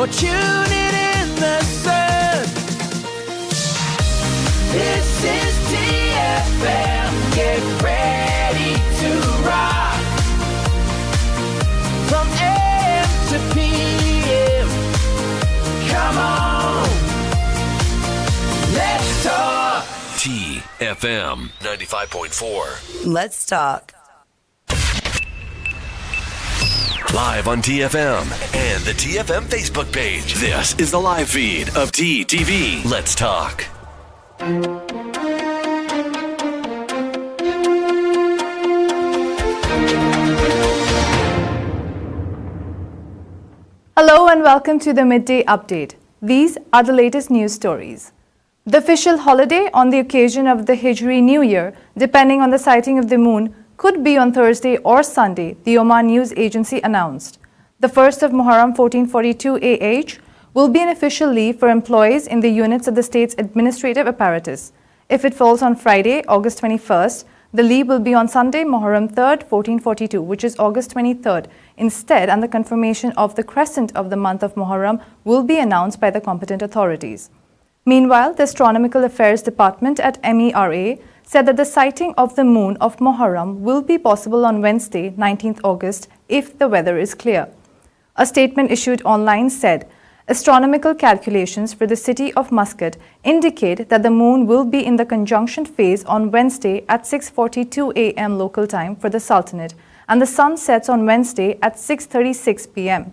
or tuning in the sun. This is TFM. Get ready to rock. From AM to PM. Come on. Let's talk. TFM 95.4. Let's talk. Live on TFM and the TFM Facebook page. This is the live feed of TTV. Let's talk. Hello and welcome to the Midday Update. These are the latest news stories. The official holiday on the occasion of the Hijri New Year, depending on the sighting of the moon, could be on Thursday or Sunday, the Oman News Agency announced. The 1st of Muharram 1442 AH will be an official leave for employees in the units of the state's administrative apparatus. If it falls on Friday, August 21st, the leave will be on Sunday, Muharram 3rd, 1442, which is August 23rd, instead, and the confirmation of the crescent of the month of Muharram will be announced by the competent authorities. Meanwhile, the Astronomical Affairs Department at MERA said that the sighting of the moon of Muharram will be possible on Wednesday, 19th August, if the weather is clear. A statement issued online said, astronomical calculations for the city of Muscat indicate that the moon will be in the conjunction phase on Wednesday at 6:42 a.m. local time for the Sultanate, and the sun sets on Wednesday at 6:36 p.m.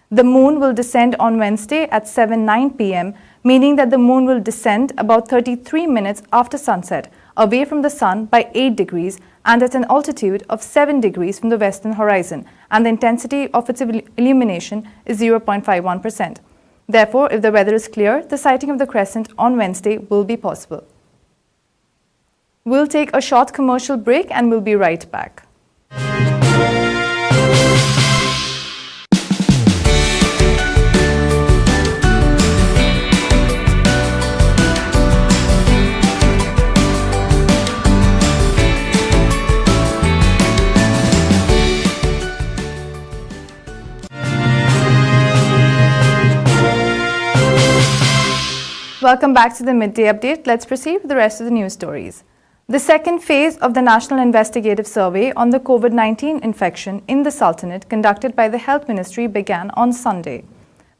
The moon will descend on Wednesday at 7:09 p.m., meaning that the moon will descend about 33 minutes after sunset, away from the sun by 8 degrees and at an altitude of 7 degrees from the western horizon, and the intensity of its illumination is 0.51%. Therefore, if the weather is clear, the sighting of the crescent on Wednesday will be possible. We'll take a short commercial break and we'll be right back. Welcome back to the Midday Update. Let's proceed with the rest of the news stories. The second phase of the National Investigative Survey on the COVID-19 infection in the Sultanate conducted by the Health Ministry began on Sunday.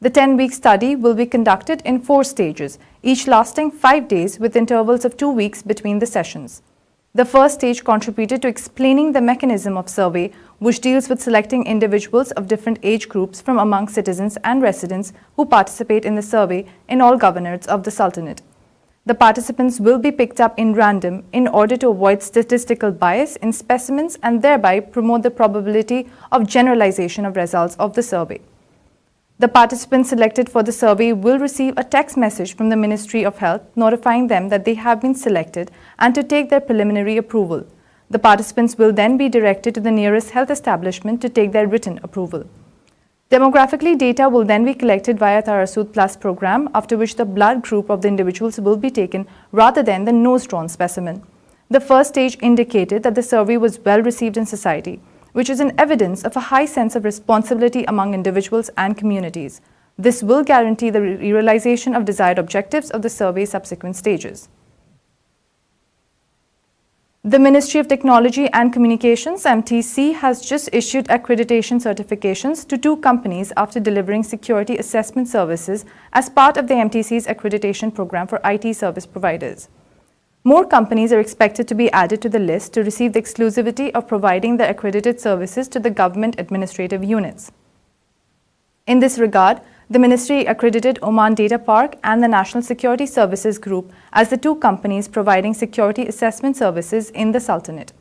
The 10-week study will be conducted in 4 stages, each lasting 5 days with intervals of 2 weeks between the sessions. The first stage contributed to explaining the mechanism of survey, which deals with selecting individuals of different age groups from among citizens and residents who participate in the survey in all governorates of the Sultanate. The participants will be picked up in random in order to avoid statistical bias in specimens and thereby promote the probability of generalization of results of the survey. The participants selected for the survey will receive a text message from the Ministry of Health notifying them that they have been selected and to take their preliminary approval. The participants will then be directed to the nearest health establishment to take their written approval. Demographically, data will then be collected via Tarasud Plus program, after which the blood group of the individuals will be taken rather than the nose-drawn specimen. The first stage indicated that the survey was well received in society, which is an evidence of a high sense of responsibility among individuals and communities. This will guarantee the realization of desired objectives of the survey's subsequent stages. The Ministry of Technology and Communications (MTC) has just issued accreditation certifications to 2 companies after delivering security assessment services as part of the MTC's accreditation program for IT service providers. More companies are expected to be added to the list to receive the exclusivity of providing the accredited services to the government administrative units. In this regard, the Ministry accredited Oman Data Park and the National Security Services Group as the 2 companies providing security assessment services in the Sultanate.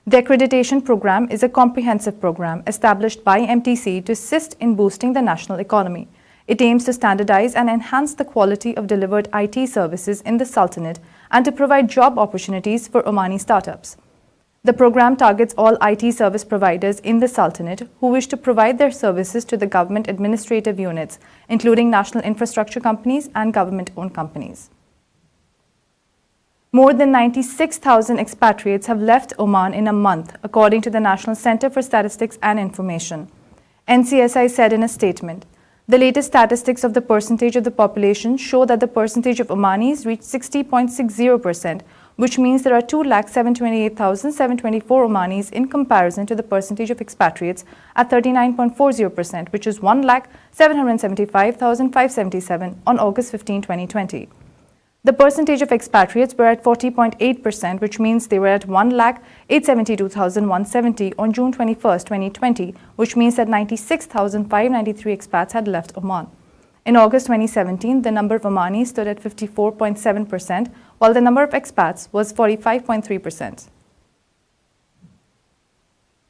The accreditation program is a comprehensive program established by MTC to assist in boosting the national economy. It aims to standardize and enhance the quality of delivered IT services in the Sultanate and to provide job opportunities for Omani startups. The program targets all IT service providers in the Sultanate who wish to provide their services to the government administrative units, including national infrastructure companies and government-owned companies. More than 96,000 expatriates have left Oman in a month, according to the National Center for Statistics and Information. NCSI said in a statement, The latest statistics of the percentage of the population show that the percentage of Omanis reached 60.60%, which means there are 2,728,724 Omanis in comparison to the percentage of expatriates at 39.40%, which is 1,775,577 on August 15, 2020. The percentage of expatriates were at 40.8%, which means they were at 1,872,170 on June 21, 2020, which means that 96,593 expats had left Oman. In August 2017, the number of Omanis stood at 54.7%, while the number of expats was 45.3%.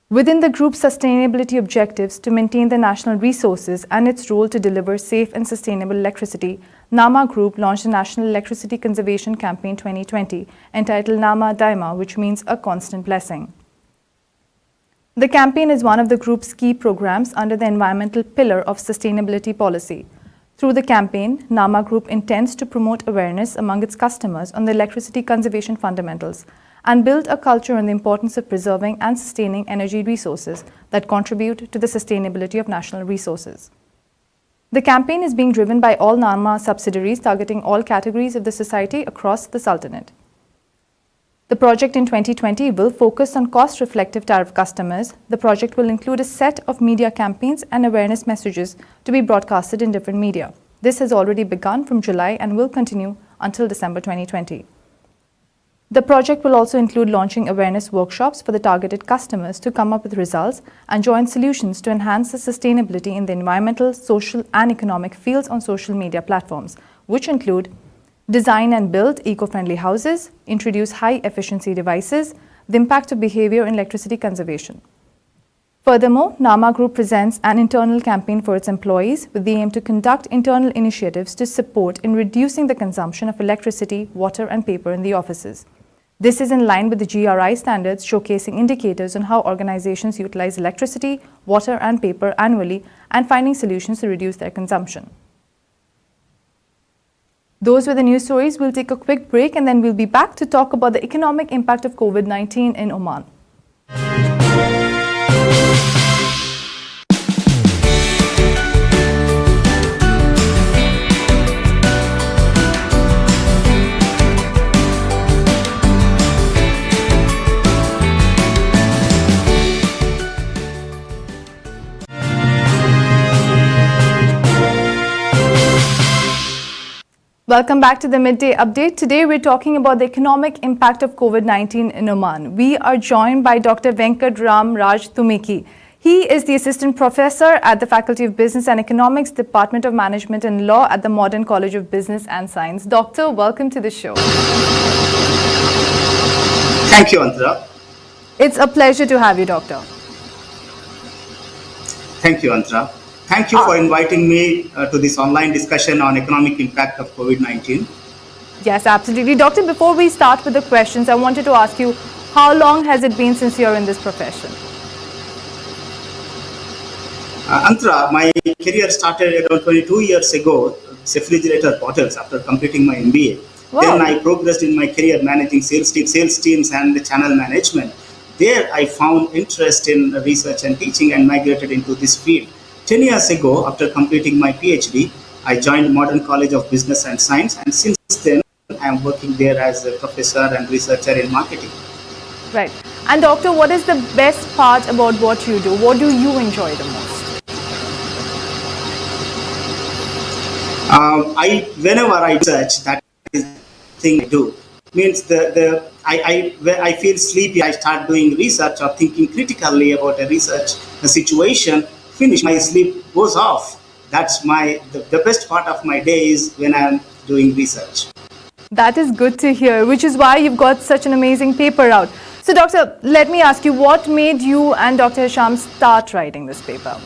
Within the group's sustainability objectives to maintain the national resources and its role to deliver safe and sustainable electricity, Nama Group launched a National Electricity Conservation Campaign 2020 entitled Nama Daima, which means a constant blessing. The campaign is one of the group's key programs under the environmental pillar of sustainability policy. Through the campaign, Nama Group intends to promote awareness among its customers on the electricity conservation fundamentals and build a culture on the importance of preserving and sustaining energy resources that contribute to the sustainability of national resources. The campaign is being driven by all Nama subsidiaries targeting all categories of the society across the Sultanate. The project in 2020 will focus on cost-reflective tariff customers. The project will include a set of media campaigns and awareness messages to be broadcasted in different media. This has already begun from July and will continue until December 2020. The project will also include launching awareness workshops for the targeted customers to come up with results and joint solutions to enhance the sustainability in the environmental, social, and economic fields on social media platforms, which include design and build eco-friendly houses, introduce high-efficiency devices, the impact of behavior in electricity conservation. Furthermore, Nama Group presents an internal campaign for its employees with the aim to conduct internal initiatives to support in reducing the consumption of electricity, water, and paper in the offices. This is in line with the GRI standards showcasing indicators on how organizations utilize electricity, water, and paper annually and finding solutions to reduce their consumption. Those were the news stories. We'll take a quick break and then we'll be back to talk about the economic impact of COVID-19 in Oman. Welcome back to the Midday Update. Today we're talking about the economic impact of COVID-19 in Oman. We are joined by Dr. Venkat Thumiki. He is the Assistant Professor at the Faculty of Business and Economics, Department of Management and Law at the Modern College of Business and Science. Doctor, welcome to the show. Thank you, Antara. It's a pleasure to have you, Doctor. Thank you, Antara. Thank you for inviting me to this online discussion on economic impact of COVID-19. Yes, absolutely. Doctor, before we start with the questions, I wanted to ask you, how long has it been since you're in this profession? Antara, my career started around 22 years ago, refrigerator bottles, after completing my MBA. Wow. Then I progressed in my career managing sales teams and the channel management. There I found interest in research and teaching and migrated into this field. 10 years ago, after completing my PhD, I joined Modern College of Business and Science, and since then, I am working there as a professor and researcher in marketing. Right. And Doctor, what is the best part about what you do? What do you enjoy the most? Whenever I research, that is the thing I do. Means when I feel sleepy, I start doing research or thinking critically about a situation. Finish, my sleep goes off. That's the best part of my day is when I'm doing research. That is good to hear, which is why you've got such an amazing paper out. So Doctor, let me ask you, what made you and Dr. Hisham start writing this paper?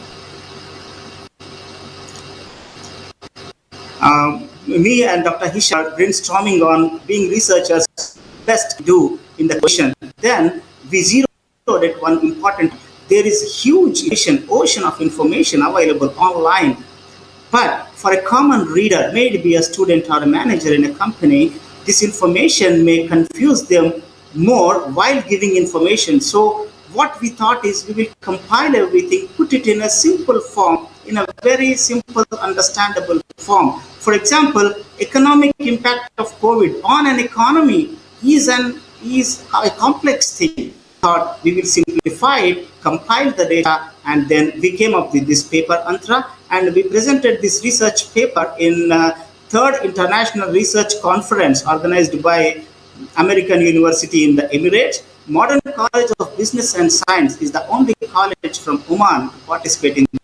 Me and Dr. Hisham are brainstorming on being researchers best to do in the question. Then we zeroed at one important. There is a huge ocean of information available online. But for a common reader, maybe a student or a manager in a company, this information may confuse them more while giving information. So what we thought is we will compile everything, put it in a simple form in a very simple, understandable form. For example, economic impact of COVID on an economy is a complex thing. Thought we will simplify it, compile the data, and then we came up with this paper, Antra, and we presented this research paper in third International Research Conference organized by American University in the Emirates. Modern College of Business and Science is the only college from Oman to participate in this.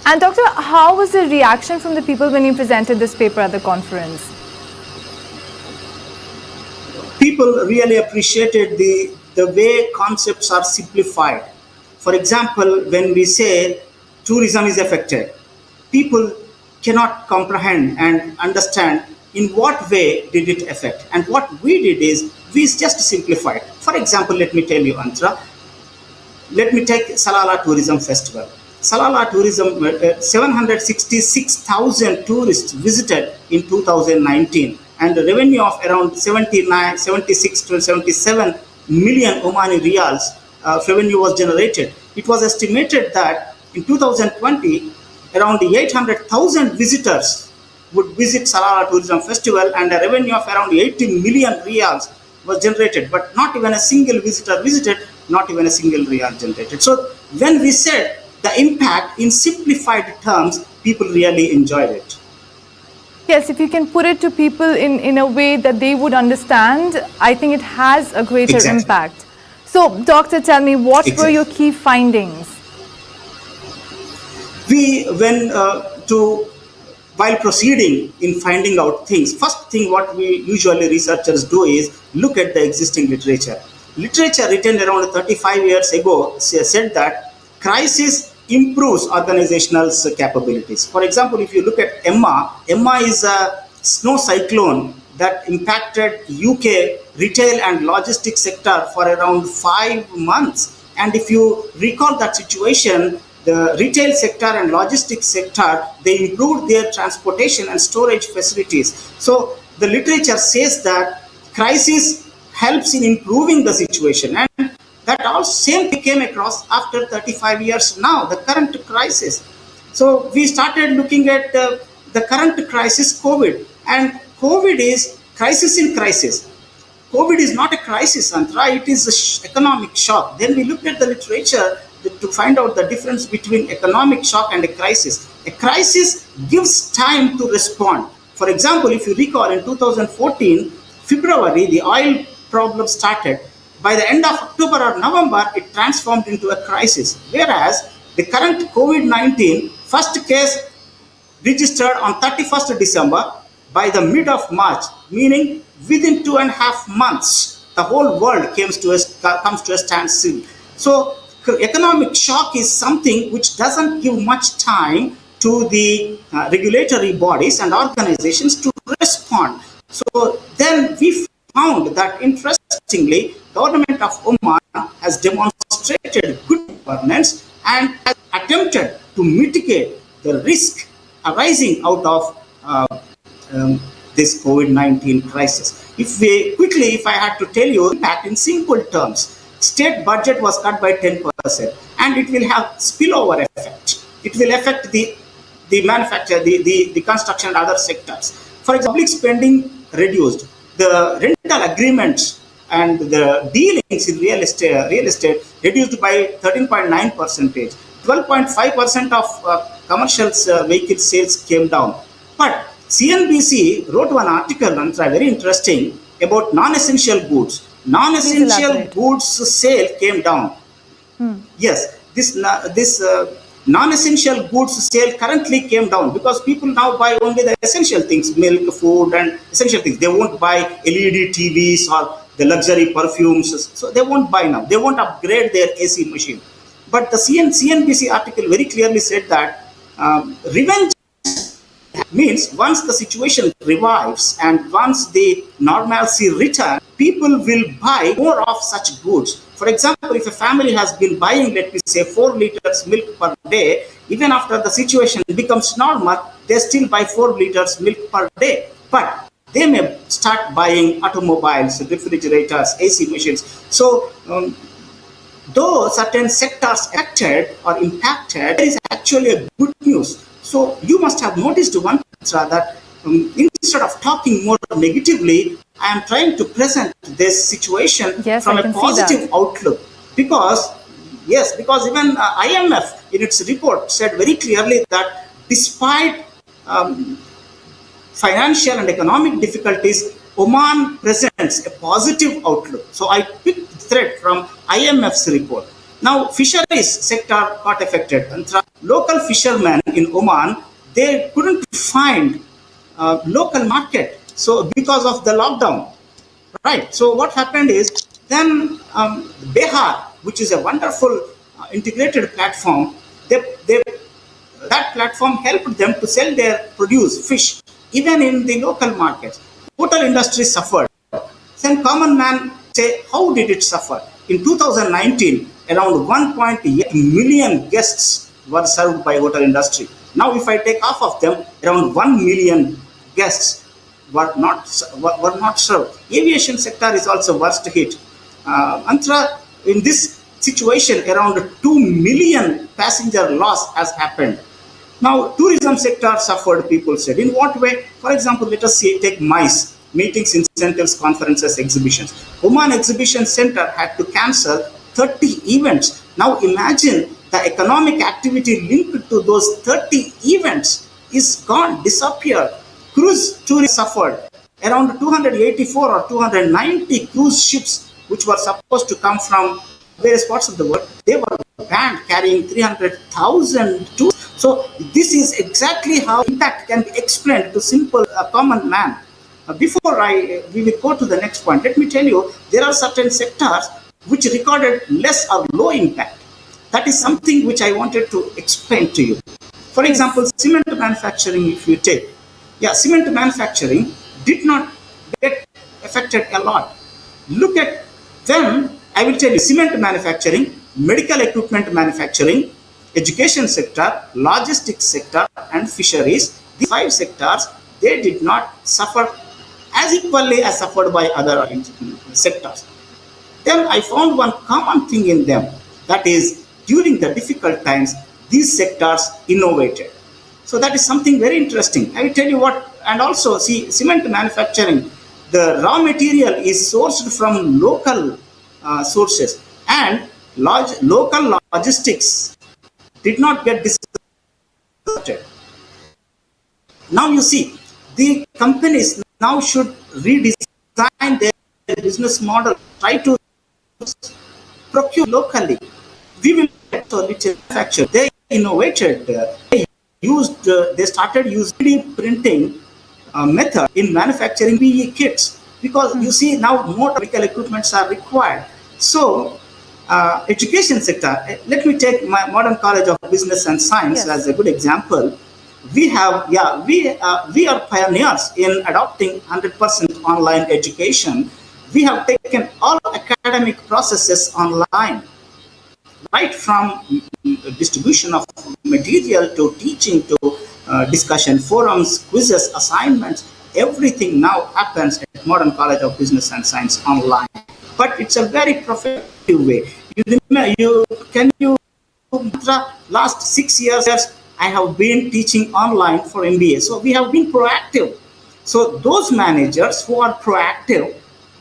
And Doctor, how was the reaction from the people when you presented this paper at the conference? People really appreciated the way concepts are simplified. For example, when we say tourism is affected, people cannot comprehend and understand in what way did it affect. And what we did is we just simplified. For example, let me tell you, Antra, let me take Salalah Tourism Festival. Salalah Tourism, 766,000 tourists visited in 2019, and the revenue of around 76 to 77 million Omani Riyals revenue was generated. It was estimated that in 2020, around 800,000 visitors would visit Salalah Tourism Festival, and a revenue of around 80 million Riyals was generated, but not even a single visitor visited, not even a single Riyal generated. So when we said the impact in simplified terms, people really enjoyed it. Yes, if you can put it to people in a way that they would understand, I think it has a greater Exactly. impact. So, Doctor, tell me, what were Exactly. your key findings? While proceeding in finding out things, first thing what we usually researchers do is look at the existing literature. Literature written around 35 years ago said that crisis improves organizational capabilities. For example, if you look at Emma is a snow cyclone that impacted UK retail and logistics sector for around 5 months. And if you recall that situation, the retail sector and logistics sector, they improved their transportation and storage facilities. So the literature says that crisis helps in improving the situation, and that all same came across after 35 years now, the current crisis. So we started looking at the current crisis, COVID, and COVID is crisis in crisis. COVID is not a crisis, Antra, it is an economic shock. Then we looked at the literature to find out the difference between economic shock and a crisis. A crisis gives time to respond. For example, if you recall, in 2014, February, the oil problem started. By the end of October or November, it transformed into a crisis. Whereas the current COVID-19 first case registered on 31st December, by the mid of March, meaning within 2.5 months, the whole world comes to a standstill. So economic shock is something which doesn't give much time to the regulatory bodies and organizations to respond. So then we found that, interestingly, government of Oman has demonstrated good governance and has attempted to mitigate the risk arising out of this COVID-19 crisis. If I had to tell you impact in simple terms, state budget was cut by 10%, and it will have spillover effect. It will affect the manufacture, the construction and other sectors. For example, public spending reduced. The rental agreements and the dealings in real estate reduced by 13.9%. 12.5% of commercial vehicle sales came down. But CNBC wrote one article, very interesting, about non-essential goods. Non-essential goods sale came down. Yes, this non-essential goods sale currently came down because people now buy only the essential things, milk, food, and essential things. They won't buy LED TVs or the luxury perfumes. So they won't buy now. They won't upgrade their AC machine. But the CNBC article very clearly said that revenge means once the situation revives and once the normalcy returns, people will buy more of such goods. For example, if a family has been buying, let me say, 4 liters milk per day, even after the situation becomes normal, they still buy 4 liters milk per day. But they may start buying automobiles, refrigerators, AC machines. So though certain sectors affected or impacted, there is actually a good news. So you must have noticed one thing that instead of talking more negatively, I am trying to present this situation Yes, from I a can see positive that. outlook. Because, yes, because even IMF in its report said very clearly that despite financial and economic difficulties, Oman presents a positive outlook. So I picked the thread from IMF's report. Now, fisheries sector got affected. And local fishermen in Oman, they couldn't find local market. So because of the lockdown, right? So what happened is then Behar, which is a wonderful integrated platform, they that platform helped them to sell their produce, fish, even in the local markets. Hotel industry suffered. Then common man say, how did it suffer? In 2019, around 1.8 million guests were served by hotel industry. Now, if I take half of them, around 1 million guests were not served. Aviation sector is also worst hit. Antra, in this situation, around 2 million passenger loss has happened. Now, tourism sector suffered, people said. In what way? For example, let us see, take MICE, meetings, incentives, conferences, exhibitions. Oman Exhibition Center had to cancel 30 events. Now, imagine the economic activity linked to those 30 events is gone, disappeared. Cruise tourism suffered. Around 284 or 290 cruise ships, which were supposed to come from various parts of the world, they were banned, carrying 300,000 tourists. So this is exactly how impact can be explained to simple common man. Before we will go to the next point, let me tell you there are certain sectors which recorded less or low impact. That is something which I wanted to explain to you. For example, cement manufacturing, if you take, cement manufacturing did not get affected a lot. Look at them. I will tell you, cement manufacturing, medical equipment manufacturing, education sector, logistics sector, and fisheries. These five sectors, they did not suffer as equally as suffered by other sectors. Then I found one common thing in them, that is, during the difficult times, these sectors innovated. So that is something very interesting. I will tell you what, and also see, cement manufacturing, the raw material is sourced from local sources, and local logistics did not get disrupted. Now you see, the companies now should redesign their business model, try to procure locally. We will also manufacture. They innovated. They started using 3D printing method in manufacturing PE kits, because you see now more medical equipments are required. So education sector, let me take my Modern College of Business and Science as a good example. We have, we are pioneers in adopting 100% online education. We have taken all academic processes online, right from distribution of material to teaching to discussion forums, quizzes, assignments. Everything now happens at Modern College of Business and Science online. But it's a very effective way. Last 6 years, I have been teaching online for MBA. So we have been proactive. So those managers who are proactive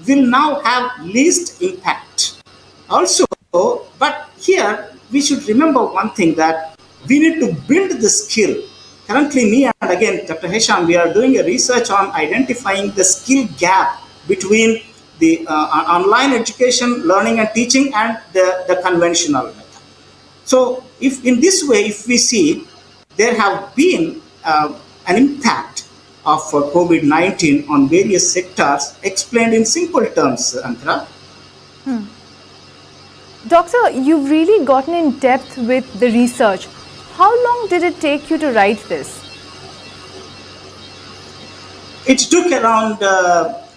will now have least impact. Also, but here we should remember one thing, that we need to build the skill. Currently, me and again Dr. Hesham, we are doing a research on identifying the skill gap between the online education, learning and teaching, and the conventional method. So if in this way, if we see, there have been an impact of COVID-19 on various sectors, explained in simple terms, Antara. Doctor, you've really gotten in depth with the research. How long did it take you to write this? It took around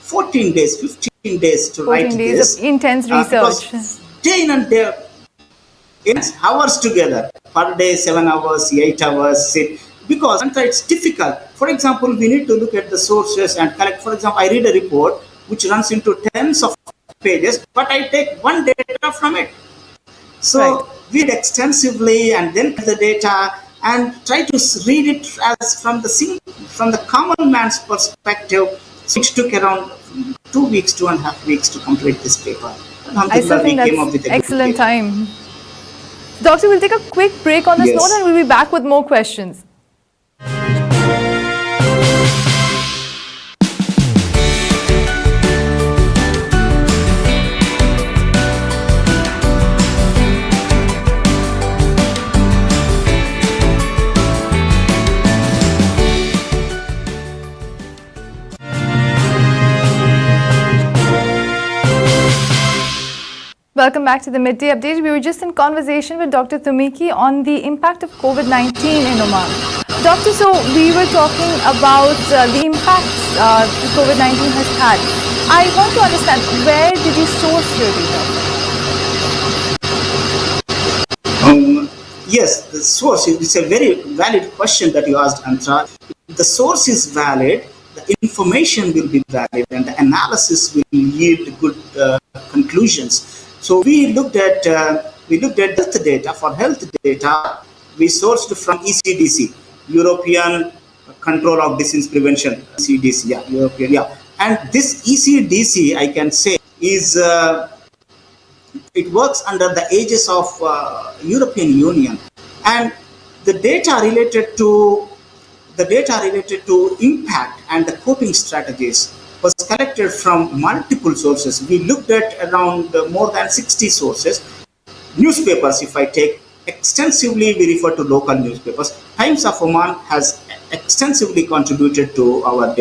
14 days, 15 days to write 14 days this. of intense research. Day in and day, hours together, per day, 7 hours, 8 hours, because it's difficult. For example, we need to look at the sources and collect. For example, I read a report which runs into tens of pages, but I take one data from it. So Right. read extensively and then the data and try to read it as from the common man's perspective. So it took around 2 weeks, 2.5 weeks to complete this paper. I still Alhamdulillah, we think came that's up with a good excellent paper. time. Doctor, we'll take a quick break on this note and Yes. we'll be back with more questions. Welcome back to the Midday Update. We were just in conversation with Dr. Thumiki on the impact of COVID-19 in Oman. Doctor, so we were talking about the impacts COVID-19 has had. I want to understand, where did you source your data? Yes, the source is a very valid question that you asked, Antra. The source is valid, the information will be valid, and the analysis will yield good conclusions. So we looked at health data. For health data, we sourced from ECDC, European Control of Disease Prevention, ECDC, yeah, European, yeah. And this ECDC, I can say, is it works under the aegis of European Union, and the data related to impact and the coping strategies was collected from multiple sources. We looked at around more than 60 sources. Newspapers, if I take extensively, we refer to local newspapers. Times of Oman has extensively contributed to our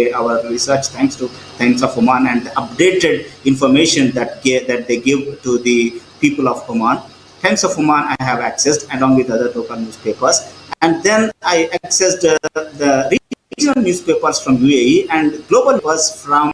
research, thanks to Times of Oman and the updated information that they give to the people of Oman. Times of Oman I have accessed along with other local newspapers, and then I accessed the regional newspapers from UAE and global was from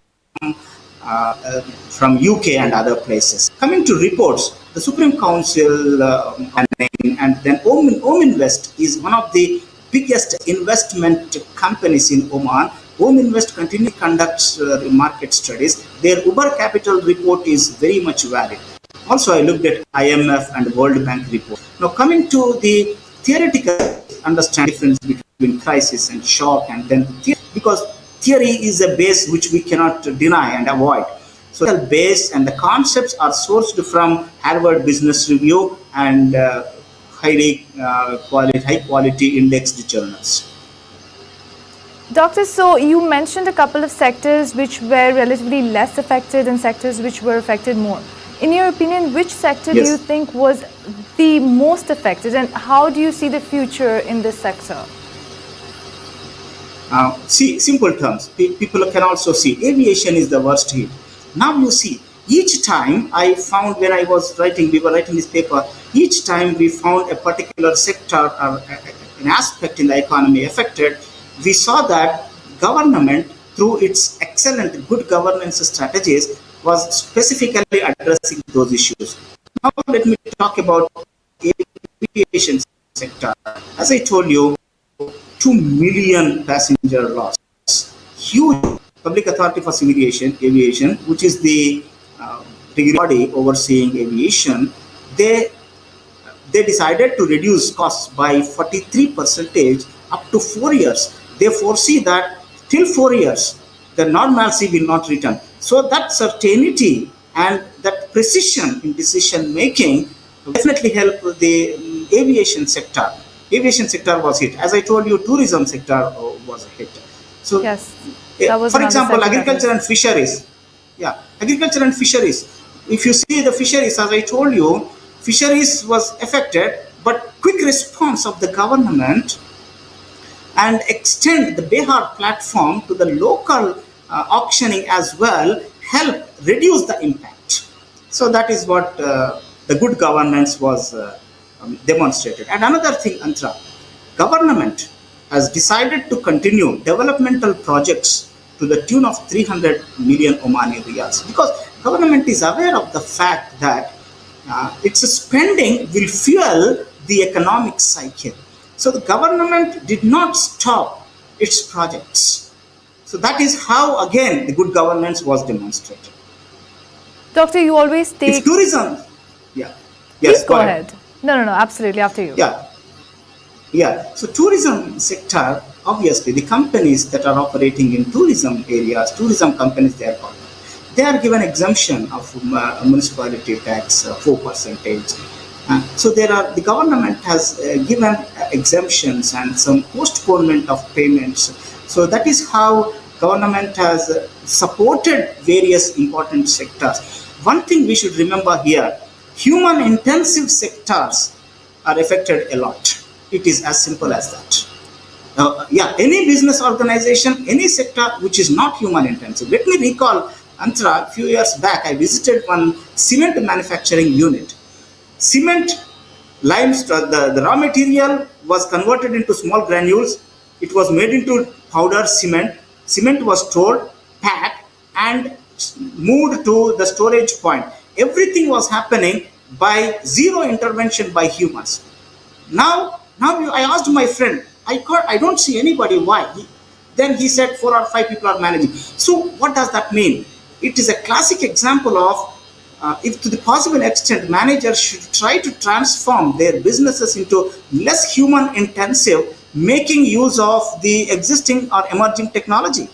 UK and other places. Coming to reports, the Supreme Council and then Oman West is one of the biggest investment companies in Oman. Oman West continually conducts market studies. Their Uber Capital report is very much valid. Also, I looked at IMF and World Bank report. Now, coming to the theoretical understanding difference between crisis and shock, and then because theory is a base which we cannot deny and avoid. So the base and the concepts are sourced from Harvard Business Review and high quality indexed journals. Doctor, so you mentioned a couple of sectors which were relatively less affected and sectors which were affected more. In your opinion, which sector do you think was the most affected, and how do you see the future in this sector? See, simple terms, people can also see aviation is the worst hit. Now you see, each time I found when we were writing this paper, each time we found a particular sector or an aspect in the economy affected, we saw that government, through its excellent good governance strategies, was specifically addressing those issues. Now let me talk about aviation sector. As I told you, 2 million passenger loss. Huge. Public Authority for Civil Aviation, which is the body overseeing aviation, they decided to reduce costs by 43% up to 4 years. They foresee that till 4 years, the normalcy will not return. So that certainty and that precision in decision making definitely help the aviation sector. Aviation sector was hit. As I told you, tourism sector was hit. So, Yes, that was for another example, sector that agriculture and fisheries. Yeah, agriculture and fisheries. If you see the fisheries, as I told you, fisheries was affected, but quick response of the government and extend the Behar platform to the local auctioning as well help reduce the impact. So that is what the good governance was demonstrated. And another thing, Antra, government has decided to continue developmental projects to the tune of 300 million Omani riyals, because government is aware of the fact that its spending will fuel the economic cycle. So the government did not stop its projects. So that is how, again, the good governance was demonstrated. Doctor, you always take... If tourism, yeah. Please go go ahead. No, absolutely, after you. Yeah. So tourism sector, obviously, the companies that are operating in tourism areas, tourism companies, they are called. They are given exemption of municipality tax 4%. So the government has given exemptions and some postponement of payments. So that is how government has supported various important sectors. One thing we should remember here: human intensive sectors are affected a lot. It is as simple as that. Any business organization, any sector which is not human intensive. Let me recall, Antara, a few years back, I visited one cement manufacturing unit. Cement, limestone, the raw material was converted into small granules. It was made into powder cement. Cement was stored, packed, and moved to the storage point. Everything was happening by zero intervention by humans. Now I asked my friend, I don't see anybody. Why? Then he said 4 or 5 people are managing. So what does that mean? It is a classic example of if to the possible extent managers should try to transform their businesses into less human intensive, making use of the existing or emerging technology.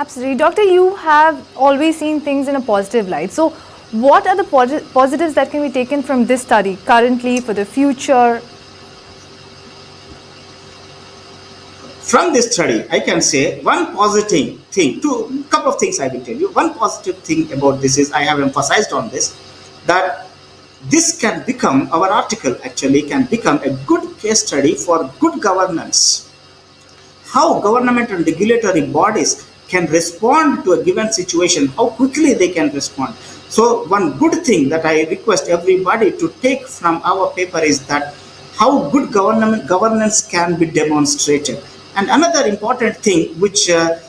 Absolutely. Doctor, you have always seen things in a positive light. So what are the positives that can be taken from this study currently for the future? From this study, I can say one positive thing, a couple of things I will tell you. One positive thing about this is, I have emphasized on this, that this can become, our article actually can become a good case study for good governance. How government and regulatory bodies can respond to a given situation, how quickly they can respond. So one good thing that I request everybody to take from our paper is that how good governance can be demonstrated. And another important thing which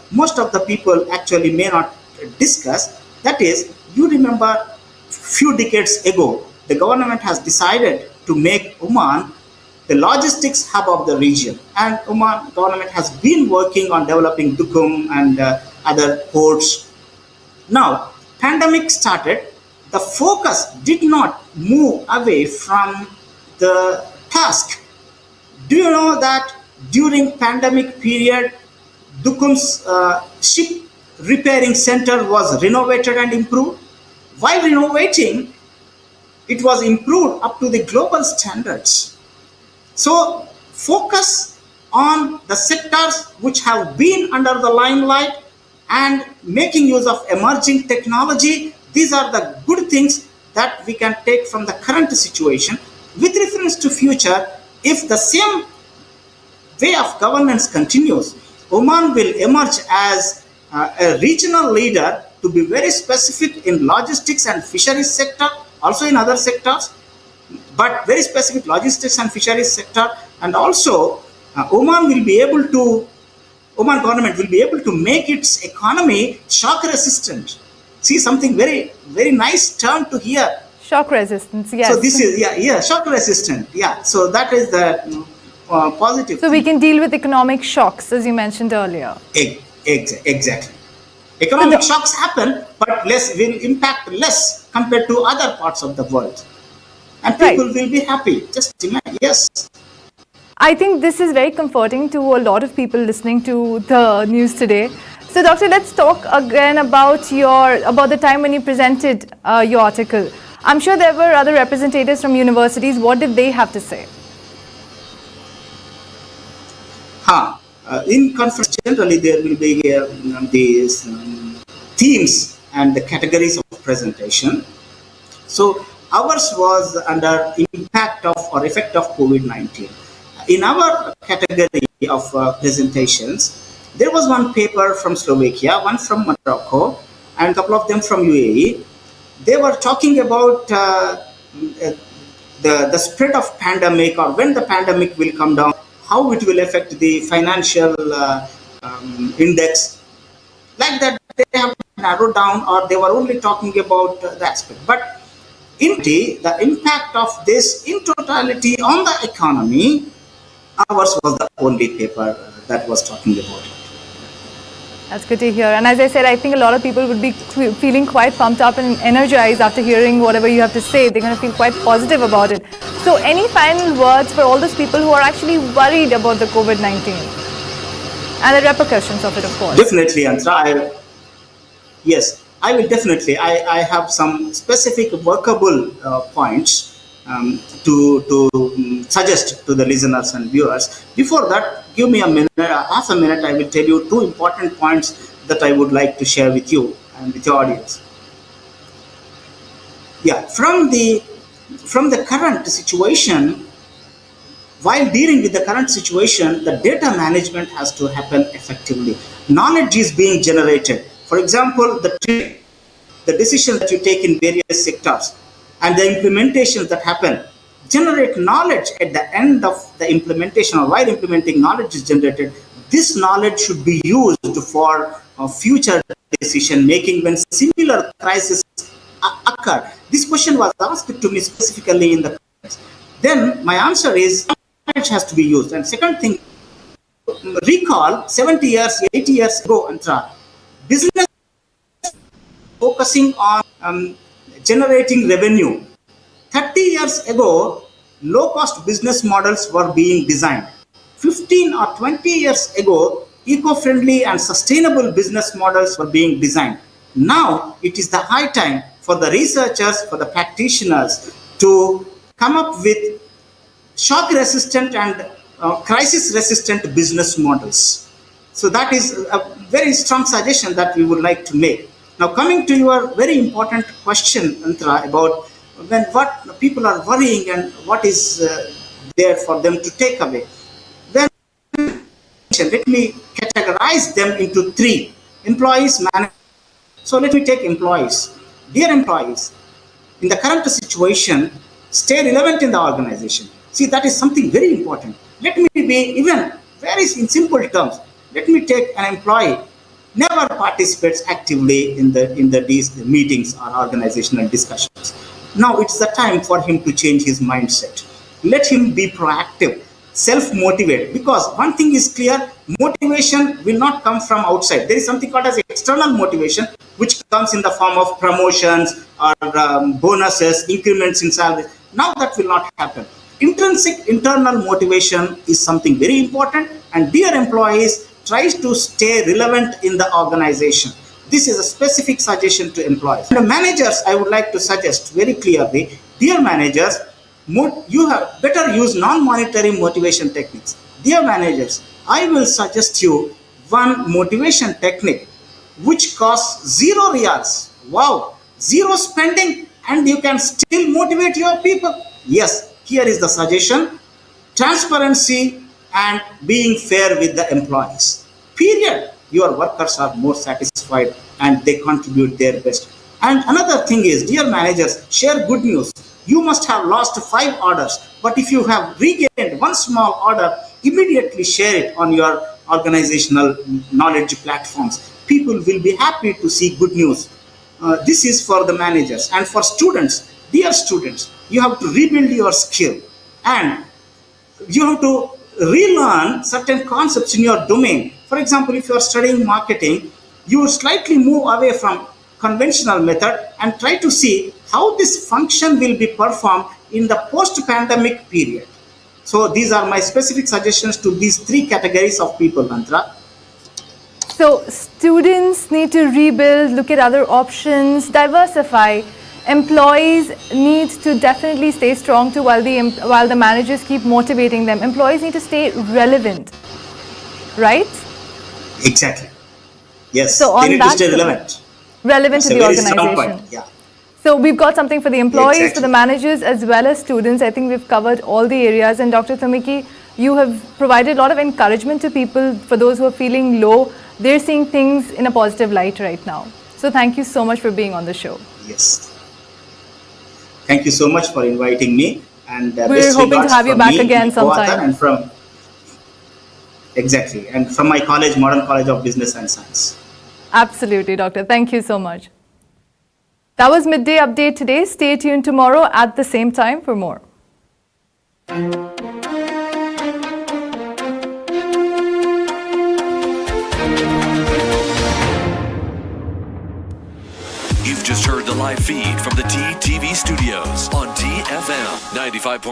most of the people actually may not discuss, that is, you remember few decades ago, the government has decided to make Oman the logistics hub of the region. And Oman government has been working on developing Dukum and other ports. Now, pandemic started, the focus did not move away from the task. Do you know that during pandemic period, Dukum's ship repairing center was renovated and improved? While renovating, it was improved up to the global standards. So focus on the sectors which have been under the limelight and making use of emerging technology. These are the good things that we can take from the current situation. With reference to future, if the same way of governance continues, Oman will emerge as a regional leader to be very specific in logistics and fisheries sector, also in other sectors, but very specific logistics and fisheries sector. And also Oman government will be able to make its economy shock resistant. See, something very, very nice term to hear. Shock resistance, yes. So this is, shock resistant. Yeah, so that is the positive. So we can deal with economic shocks, as you mentioned earlier. Exactly. Economic shocks happen, but will impact less compared to other parts of the world. And people will be happy. Just imagine, yes. I think this is very comforting to a lot of people listening to the news today. So, Doctor, let's talk again about the time when you presented your article. I'm sure there were other representatives from universities. What did they have to say? In conference, generally there will be these themes and the categories of presentation. So ours was under impact of or effect of COVID-19. In our category of presentations, there was one paper from Slovakia, one from Morocco, and a couple of them from UAE. They were talking about the spread of pandemic, or when the pandemic will come down, how it will affect the financial index. Like that, they have narrowed down, or they were only talking about the aspect. But in the impact of this in totality on the economy, ours was the only paper that was talking about it. That's good to hear. And as I said, I think a lot of people would be feeling quite pumped up and energized after hearing whatever you have to say. They're going to feel quite positive about it. So any final words for all those people who are actually worried about the COVID-19 and the repercussions of it, of course? Definitely, Antra. Yes, I will definitely. I have some specific workable points to suggest to the listeners and viewers. Before that, give me a minute, half a minute. I will tell you two important points that I would like to share with you and with your audience. Yeah, from the current situation, while dealing with the current situation, the data management has to happen effectively. Knowledge is being generated. For example, the decisions that you take in various sectors and the implementations that happen generate knowledge at the end of the implementation, or while implementing, knowledge is generated. This knowledge should be used for future decision making when similar crises occur. This question was asked to me specifically in the context. Then my answer is knowledge has to be used. And second thing, recall 70 years, 80 years ago, Antra, business focusing on generating revenue. 30 years ago, low-cost business models were being designed. 15 or 20 years ago, eco-friendly and sustainable business models were being designed. Now, it is the high time for the researchers, for the practitioners to come up with shock-resistant and crisis-resistant business models. So that is a very strong suggestion that we would like to make. Now, coming to your very important question, Antra, about what people are worrying and what is there for them to take away. Then, let me categorize them into three: employees, managers. So let me take employees. Dear employees, in the current situation, stay relevant in the organization. See, that is something very important. Let me be even very in simple terms. Let me take an employee never participates actively in these meetings or organizational discussions. Now it's the time for him to change his mindset. Let him be proactive, self-motivate, because one thing is clear: motivation will not come from outside. There is something called as external motivation, which comes in the form of promotions or bonuses, increments in salary. Now that will not happen. Intrinsic internal motivation is something very important, and dear employees, try to stay relevant in the organization. This is a specific suggestion to employees. And the managers, I would like to suggest very clearly, dear managers, you have better use non-monetary motivation techniques. Dear managers, I will suggest you one motivation technique which costs 0 riyals. Wow, 0 spending, and you can still motivate your people. Yes, here is the suggestion: transparency and being fair with the employees. Period. Your workers are more satisfied and they contribute their best. And another thing is, dear managers, share good news. You must have lost 5 orders, but if you have regained one small order, immediately share it on your organizational knowledge platforms. People will be happy to see good news. This is for the managers. And for students, dear students, you have to rebuild your skill and you have to relearn certain concepts in your domain. For example, if you are studying marketing, you slightly move away from conventional method and try to see how this function will be performed in the post-pandemic period. So these are my specific suggestions to these 3 categories of people, Mantra. So students need to rebuild, look at other options, diversify. Employees need to definitely stay strong too while the managers keep motivating them. Employees need to stay relevant, right? Exactly. Yes, so they need to stay relevant. Relevant to the organization. Yeah. So we've got something for the employees, Exactly. for the managers, as well as students. I think we've covered all the areas. And Dr. Thumiki, you have provided a lot of encouragement to people. For those who are feeling low, they're seeing things in a positive light right now. So thank you so much for being on the show. Yes. Thank you so much for inviting me. And we're hoping to have you back again sometime. And from exactly, and from my college, Modern College of Business and Science. Absolutely, Doctor. Thank you so much. That was Midday Update today. Stay tuned tomorrow at the same time for more. You've just heard the live feed from the TTV studios on TFM 95.5.